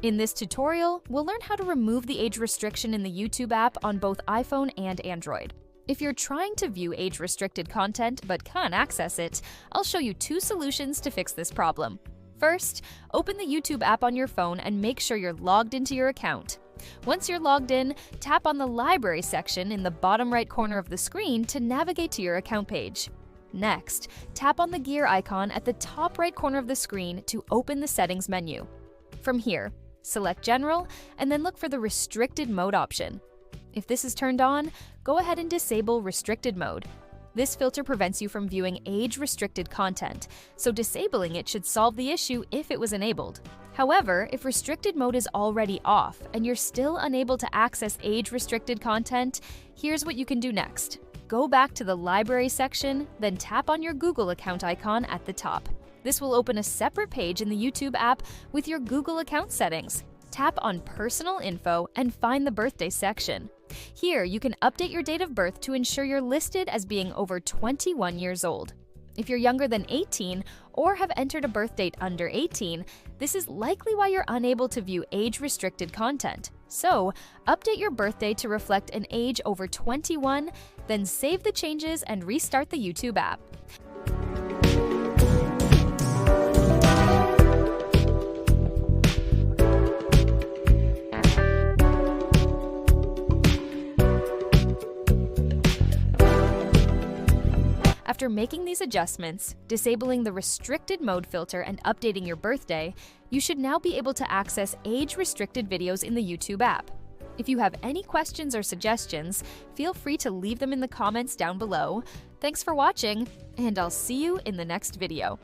In this tutorial, we'll learn how to remove the age restriction in the YouTube app on both iPhone and Android. If you're trying to view age-restricted content but can't access it, I'll show you two solutions to fix this problem. First, open the YouTube app on your phone and make sure you're logged into your account. Once you're logged in, tap on the Library section in the bottom right corner of the screen to navigate to your account page. Next, tap on the gear icon at the top right corner of the screen to open the Settings menu. From here, select General and then look for the Restricted Mode option. If this is turned on, go ahead and disable Restricted Mode. This filter prevents you from viewing age-restricted content, so disabling it should solve the issue if it was enabled. However, if Restricted Mode is already off and you're still unable to access age-restricted content, here's what you can do next. Go back to the Library section, then tap on your Google account icon at the top. This will open a separate page in the YouTube app with your Google account settings. Tap on Personal Info and find the Birthday section. Here, you can update your date of birth to ensure you're listed as being over 21 years old. If you're younger than 18 or have entered a birth date under 18, this is likely why you're unable to view age-restricted content. So, update your birthday to reflect an age over 21, then save the changes and restart the YouTube app. After making these adjustments, disabling the restricted mode filter and updating your birthday, you should now be able to access age-restricted videos in the YouTube app. If you have any questions or suggestions, feel free to leave them in the comments down below. Thanks for watching, and I'll see you in the next video.